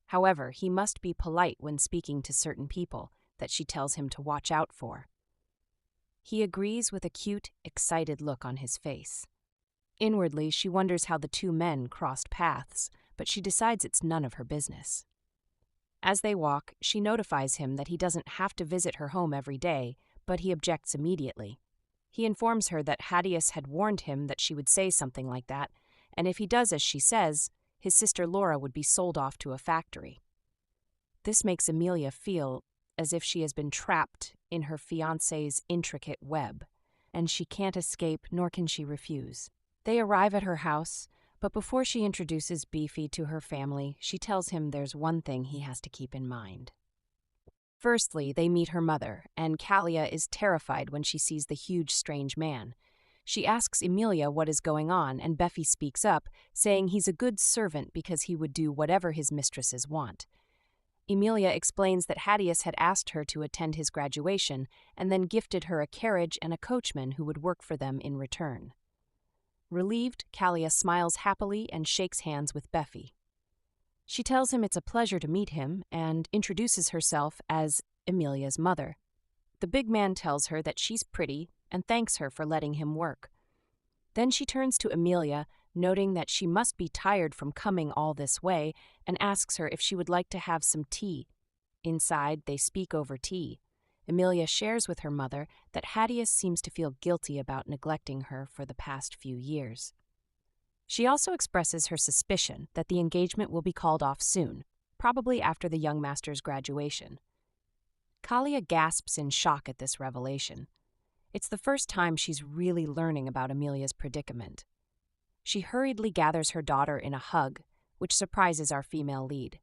However, he must be polite when speaking to certain people that she tells him to watch out for. He agrees with a cute, excited look on his face. Inwardly, she wonders how the two men crossed paths, but she decides it's none of her business. As they walk, she notifies him that he doesn't have to visit her home every day, but he objects immediately. He informs her that Hadius had warned him that she would say something like that, and if he does as she says, his sister Laura would be sold off to a factory. This makes Amelia feel as if she has been trapped in her fiancé's intricate web, and she can't escape nor can she refuse. They arrive at her house, but before she introduces Beefy to her family, she tells him there's one thing he has to keep in mind. Firstly, they meet her mother, and Kalia is terrified when she sees the huge, strange man. She asks Emilia what is going on, and Beefy speaks up, saying he's a good servant because he would do whatever his mistresses want. Emilia explains that Hadius had asked her to attend his graduation, and then gifted her a carriage and a coachman who would work for them in return. Relieved, Kalia smiles happily and shakes hands with Beefy. She tells him it's a pleasure to meet him and introduces herself as Emilia's mother. The big man tells her that she's pretty and thanks her for letting him work. Then she turns to Amelia, noting that she must be tired from coming all this way, and asks her if she would like to have some tea. Inside, they speak over tea. Amelia shares with her mother that Hadius seems to feel guilty about neglecting her for the past few years. She also expresses her suspicion that the engagement will be called off soon, probably after the young master's graduation. Kalia gasps in shock at this revelation. It's the first time she's really learning about Amelia's predicament. She hurriedly gathers her daughter in a hug, which surprises our female lead.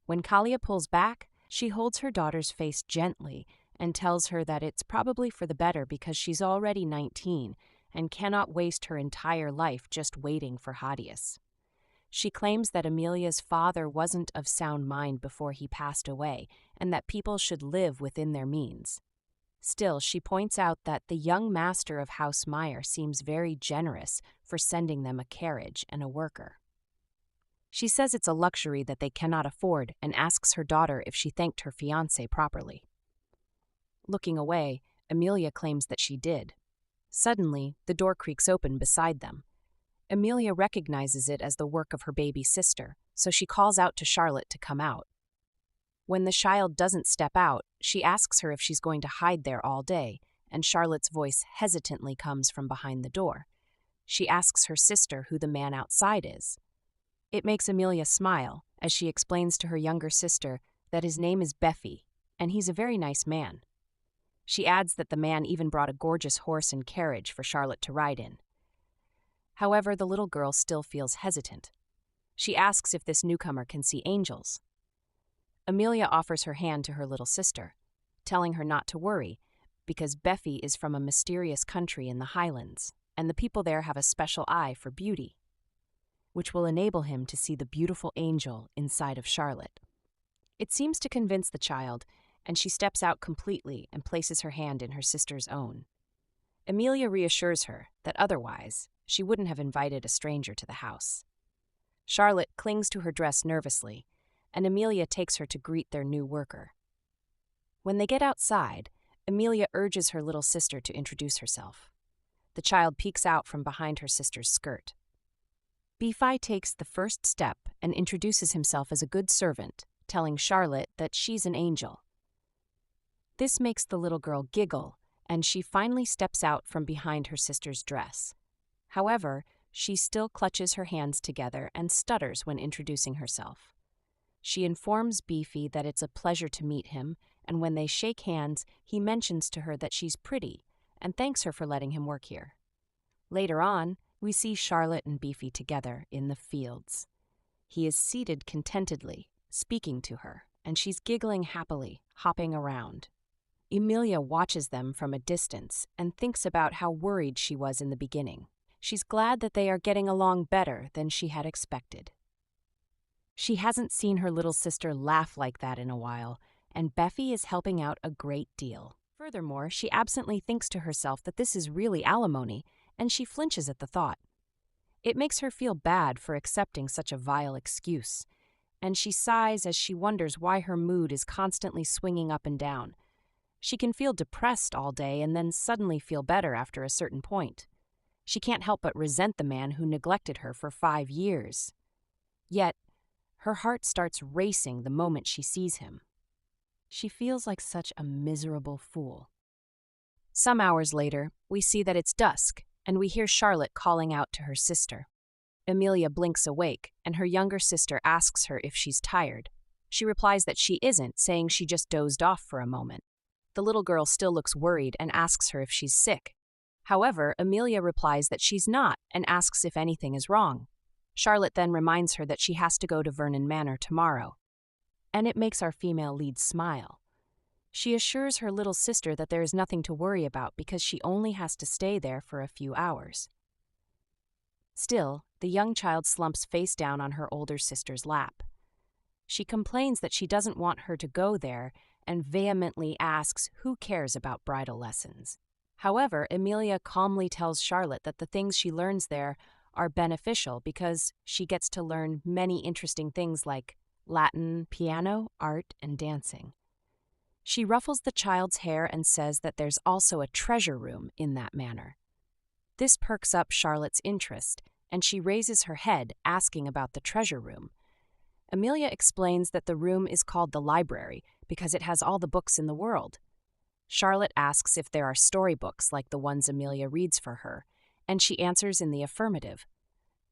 When Kalia pulls back, she holds her daughter's face gently and tells her that it's probably for the better because she's already 19 and cannot waste her entire life just waiting for Hadius. She claims that Amelia's father wasn't of sound mind before he passed away and that people should live within their means. Still, she points out that the young master of HOT Myer seems very generous for sending them a carriage and a worker. She says it's a luxury that they cannot afford and asks her daughter if she thanked her fiancé properly. Looking away, Amelia claims that she did. Suddenly, the door creaks open beside them. Amelia recognizes it as the work of her baby sister, so she calls out to Charlotte to come out. When the child doesn't step out, she asks her if she's going to hide there all day, and Charlotte's voice hesitantly comes from behind the door. She asks her sister who the man outside is. It makes Amelia smile as she explains to her younger sister that his name is Beefy, and he's a very nice man. She adds that the man even brought a gorgeous horse and carriage for Charlotte to ride in. However, the little girl still feels hesitant. She asks if this newcomer can see angels. Amelia offers her hand to her little sister, telling her not to worry, because Beefy is from a mysterious country in the Highlands, and the people there have a special eye for beauty, which will enable him to see the beautiful angel inside of Charlotte. It seems to convince the child, and she steps out completely and places her hand in her sister's own. Amelia reassures her that otherwise she wouldn't have invited a stranger to the house. Charlotte clings to her dress nervously, and Amelia takes her to greet their new worker. When they get outside, Amelia urges her little sister to introduce herself. The child peeks out from behind her sister's skirt. Beefy takes the first step and introduces himself as a good servant, telling Charlotte that she's an angel. This makes the little girl giggle, and she finally steps out from behind her sister's dress. However, she still clutches her hands together and stutters when introducing herself. She informs Beefy that it's a pleasure to meet him, and when they shake hands, he mentions to her that she's pretty and thanks her for letting him work here. Later on, we see Charlotte and Beefy together in the fields. He is seated contentedly, speaking to her, and she's giggling happily, hopping around. Emilia watches them from a distance and thinks about how worried she was in the beginning. She's glad that they are getting along better than she had expected. She hasn't seen her little sister laugh like that in a while, and Beefy is helping out a great deal. Furthermore, she absently thinks to herself that this is really alimony, and she flinches at the thought. It makes her feel bad for accepting such a vile excuse, and she sighs as she wonders why her mood is constantly swinging up and down. She can feel depressed all day and then suddenly feel better after a certain point. She can't help but resent the man who neglected her for 5 years. Yet, her heart starts racing the moment she sees him. She feels like such a miserable fool. Some hours later, we see that it's dusk, and we hear Charlotte calling out to her sister. Amelia blinks awake, and her younger sister asks her if she's tired. She replies that she isn't, saying she just dozed off for a moment. The little girl still looks worried and asks her if she's sick. However, Amelia replies that she's not and asks if anything is wrong. Charlotte then reminds her that she has to go to Vernon Manor tomorrow. And it makes our female lead smile. She assures her little sister that there is nothing to worry about because she only has to stay there for a few hours. Still, the young child slumps face down on her older sister's lap. She complains that she doesn't want her to go there and vehemently asks who cares about bridal lessons. However, Amelia calmly tells Charlotte that the things she learns there are beneficial because she gets to learn many interesting things like Latin, piano, art, and dancing. She ruffles the child's hair and says that there's also a treasure room in that manor. This perks up Charlotte's interest, and she raises her head, asking about the treasure room. Amelia explains that the room is called the library because it has all the books in the world. Charlotte asks if there are storybooks like the ones Amelia reads for her, and she answers in the affirmative.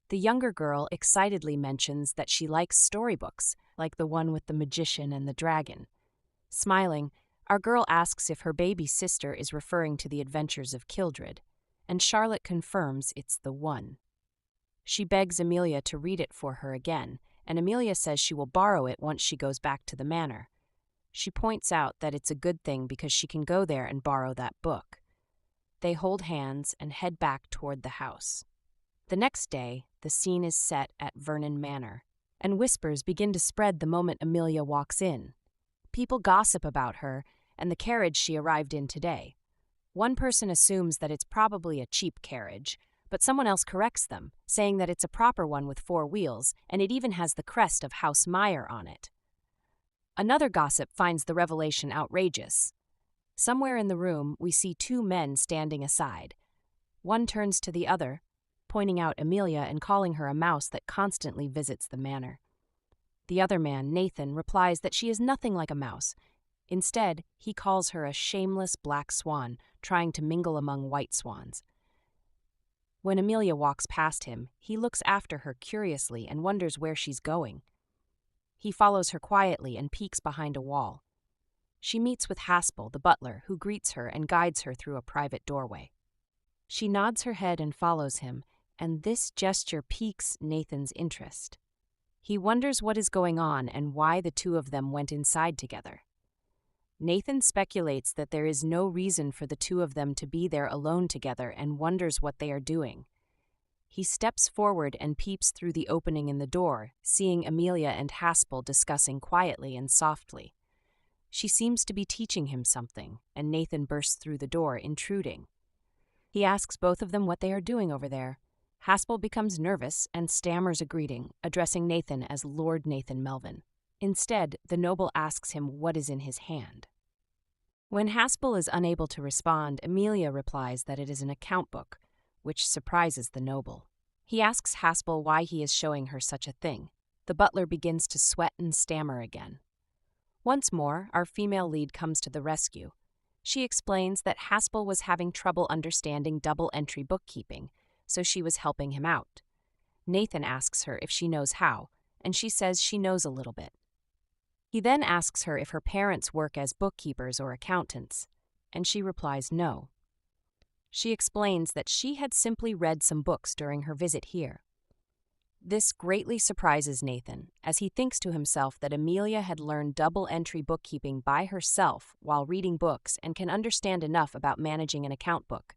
The younger girl excitedly mentions that she likes storybooks, like the one with the magician and the dragon. Smiling, our girl asks if her baby sister is referring to the adventures of Kildred, and Charlotte confirms it's the one. She begs Amelia to read it for her again, and Amelia says she will borrow it once she goes back to the manor. She points out that it's a good thing because she can go there and borrow that book. They hold hands and head back toward the house. The next day, the scene is set at Vernon Manor, and whispers begin to spread the moment Amelia walks in. People gossip about her and the carriage she arrived in today. One person assumes that it's probably a cheap carriage, but someone else corrects them, saying that it's a proper one with 4 wheels, and it even has the crest of House Myer on it. Another gossip finds the revelation outrageous. Somewhere in the room, we see 2 men standing aside. One turns to the other, pointing out Amelia and calling her a mouse that constantly visits the manor. The other man, Nathan, replies that she is nothing like a mouse. Instead, he calls her a shameless black swan, trying to mingle among white swans. When Amelia walks past him, he looks after her curiously and wonders where she's going. He follows her quietly and peeks behind a wall. She meets with Haspel, the butler, who greets her and guides her through a private doorway. She nods her head and follows him, and this gesture piques Nathan's interest. He wonders what is going on and why the 2 of them went inside together. Nathan speculates that there is no reason for the 2 of them to be there alone together and wonders what they are doing. He steps forward and peeps through the opening in the door, seeing Amelia and Haspel discussing quietly and softly. She seems to be teaching him something, and Nathan bursts through the door, intruding. He asks both of them what they are doing over there. Haspel becomes nervous and stammers a greeting, addressing Nathan as Lord Nathan Melvin. Instead, the noble asks him what is in his hand. When Haspel is unable to respond, Amelia replies that it is an account book, which surprises the noble. He asks Haspel why he is showing her such a thing. The butler begins to sweat and stammer again. Once more, our female lead comes to the rescue. She explains that Haspel was having trouble understanding double-entry bookkeeping, so she was helping him out. Nathan asks her if she knows how, and she says she knows a little bit. He then asks her if her parents work as bookkeepers or accountants, and she replies no. She explains that she had simply read some books during her visit here. This greatly surprises Nathan, as he thinks to himself that Amelia had learned double-entry bookkeeping by herself while reading books and can understand enough about managing an account book.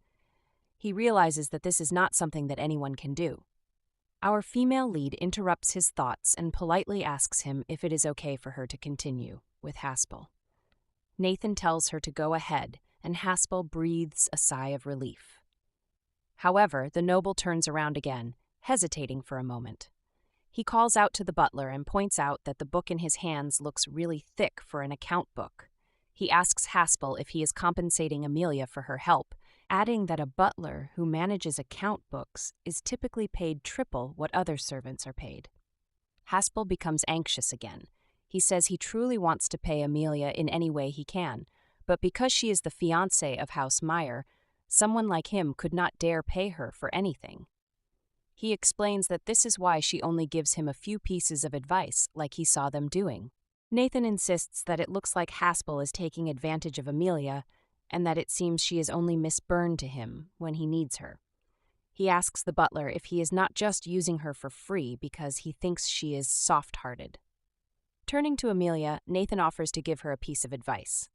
He realizes that this is not something that anyone can do. Our female lead interrupts his thoughts and politely asks him if it is okay for her to continue with Haspel. Nathan tells her to go ahead, and Haspel breathes a sigh of relief. However, the noble turns around again, hesitating for a moment. He calls out to the butler and points out that the book in his hands looks really thick for an account book. He asks Haspel if he is compensating Amelia for her help, adding that a butler who manages account books is typically paid triple what other servants are paid. Haspel becomes anxious again. He says he truly wants to pay Amelia in any way he can, but because she is the fiancé of House Myer, someone like him could not dare pay her for anything. He explains that this is why she only gives him a few pieces of advice, like he saw them doing. Nathan insists that it looks like Haspel is taking advantage of Amelia, and that it seems she is only Miss Bern to him when he needs her. He asks the butler if he is not just using her for free because he thinks she is soft-hearted. Turning to Amelia, Nathan offers to give her a piece of advice.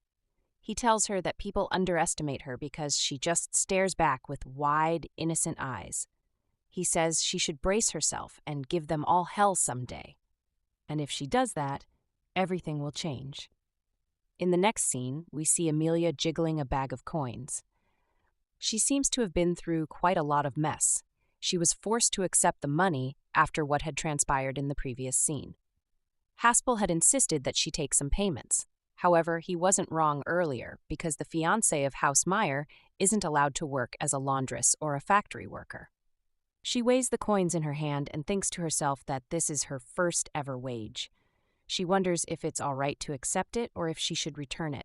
He tells her that people underestimate her because she just stares back with wide, innocent eyes. He says she should brace herself and give them all hell someday. And if she does that, everything will change. In the next scene, we see Amelia jiggling a bag of coins. She seems to have been through quite a lot of mess. She was forced to accept the money after what had transpired in the previous scene. Haspel had insisted that she take some payments. However, he wasn't wrong earlier because the fiancé of House Myer isn't allowed to work as a laundress or a factory worker. She weighs the coins in her hand and thinks to herself that this is her first ever wage. She wonders if it's all right to accept it or if she should return it.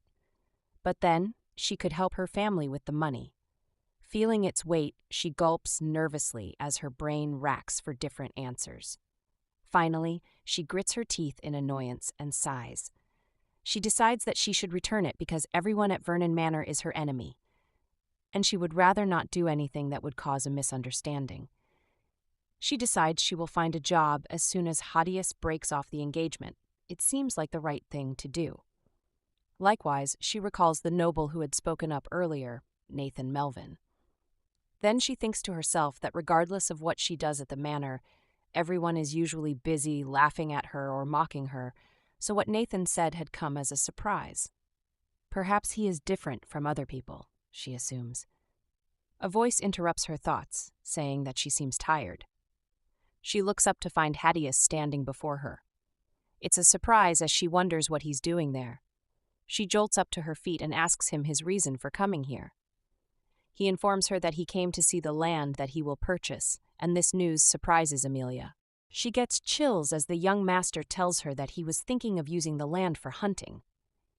But then, she could help her family with the money. Feeling its weight, she gulps nervously as her brain racks for different answers. Finally, she grits her teeth in annoyance and sighs. She decides that she should return it because everyone at Vernon Manor is her enemy, and she would rather not do anything that would cause a misunderstanding. She decides she will find a job as soon as Hadius breaks off the engagement. It seems like the right thing to do. Likewise, she recalls the noble who had spoken up earlier, Nathan Melvin. Then she thinks to herself that regardless of what she does at the manor, everyone is usually busy laughing at her or mocking her, so what Nathan said had come as a surprise. Perhaps he is different from other people, she assumes. A voice interrupts her thoughts, saying that she seems tired. She looks up to find Hadius standing before her. It's a surprise as she wonders what he's doing there. She jolts up to her feet and asks him his reason for coming here. He informs her that he came to see the land that he will purchase, and this news surprises Amelia. She gets chills as the young master tells her that he was thinking of using the land for hunting.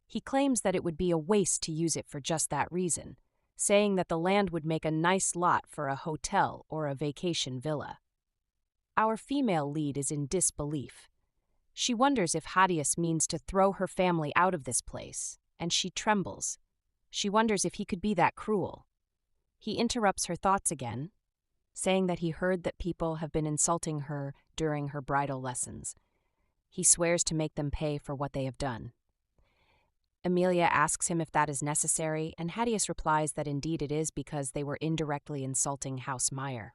He claims that it would be a waste to use it for just that reason, saying that the land would make a nice lot for a hotel or a vacation villa. Our female lead is in disbelief. She wonders if Hadius means to throw her family out of this place, and she trembles. She wonders if he could be that cruel. He interrupts her thoughts again, saying that he heard that people have been insulting her during her bridal lessons. He swears to make them pay for what they have done. Amelia asks him if that is necessary, and Hadius replies that indeed it is because they were indirectly insulting House Myer.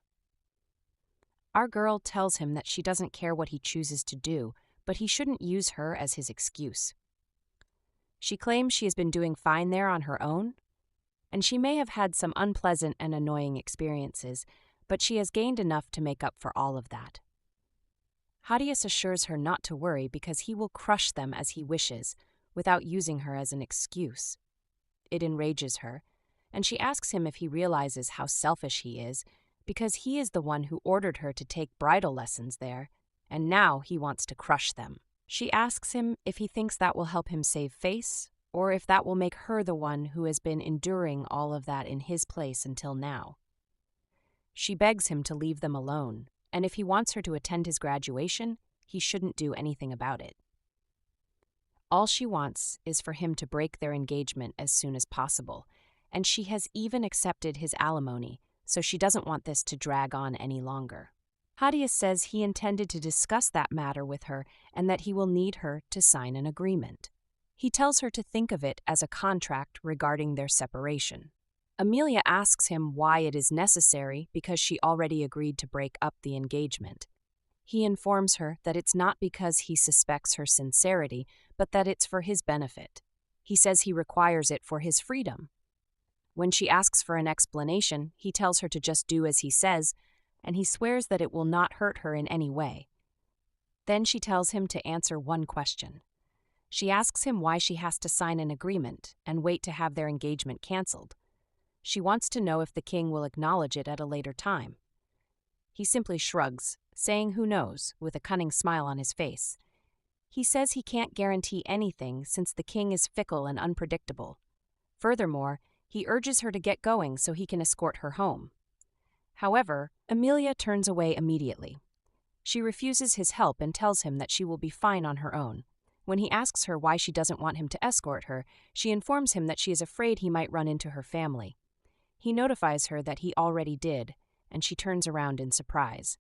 Our girl tells him that she doesn't care what he chooses to do, but he shouldn't use her as his excuse. She claims she has been doing fine there on her own, and she may have had some unpleasant and annoying experiences, but she has gained enough to make up for all of that. Hadius assures her not to worry because he will crush them as he wishes, without using her as an excuse. It enrages her, and she asks him if he realizes how selfish he is, because he is the one who ordered her to take bridal lessons there, and now he wants to crush them. She asks him if he thinks that will help him save face, or if that will make her the one who has been enduring all of that in his place until now. She begs him to leave them alone, and if he wants her to attend his graduation, he shouldn't do anything about it. All she wants is for him to break their engagement as soon as possible, and she has even accepted his alimony, so she doesn't want this to drag on any longer. Hadius says he intended to discuss that matter with her and that he will need her to sign an agreement. He tells her to think of it as a contract regarding their separation. Amelia asks him why it is necessary because she already agreed to break up the engagement. He informs her that it's not because he suspects her sincerity, but that it's for his benefit. He says he requires it for his freedom. When she asks for an explanation, he tells her to just do as he says, and he swears that it will not hurt her in any way. Then she tells him to answer one question. She asks him why she has to sign an agreement and wait to have their engagement canceled. She wants to know if the king will acknowledge it at a later time. He simply shrugs, saying who knows, with a cunning smile on his face. He says he can't guarantee anything since the king is fickle and unpredictable. Furthermore, he urges her to get going so he can escort her home. However, Amelia turns away immediately. She refuses his help and tells him that she will be fine on her own. When he asks her why she doesn't want him to escort her, she informs him that she is afraid he might run into her family. He notifies her that he already did, and she turns around in surprise.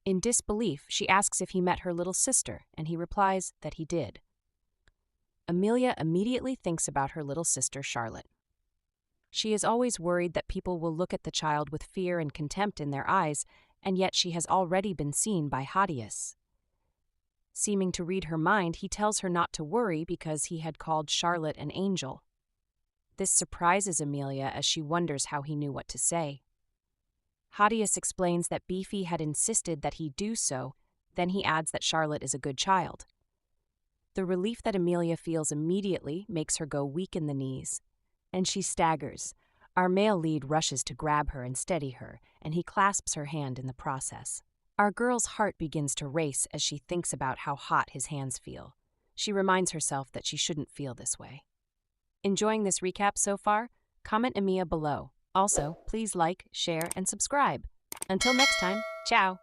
In disbelief, she asks if he met her little sister, and he replies that he did. Amelia immediately thinks about her little sister, Charlotte. She is always worried that people will look at the child with fear and contempt in their eyes, and yet she has already been seen by Hadius. Seeming to read her mind, he tells her not to worry because he had called Charlotte an angel. This surprises Amelia as she wonders how he knew what to say. Hadius explains that Beefy had insisted that he do so, then he adds that Charlotte is a good child. The relief that Amelia feels immediately makes her go weak in the knees, and she staggers. Our male lead rushes to grab her and steady her, and he clasps her hand in the process. Our girl's heart begins to race as she thinks about how hot his hands feel. She reminds herself that she shouldn't feel this way. Enjoying this recap so far? Comment Emilia below. Also, please like, share, and subscribe. Until next time, ciao!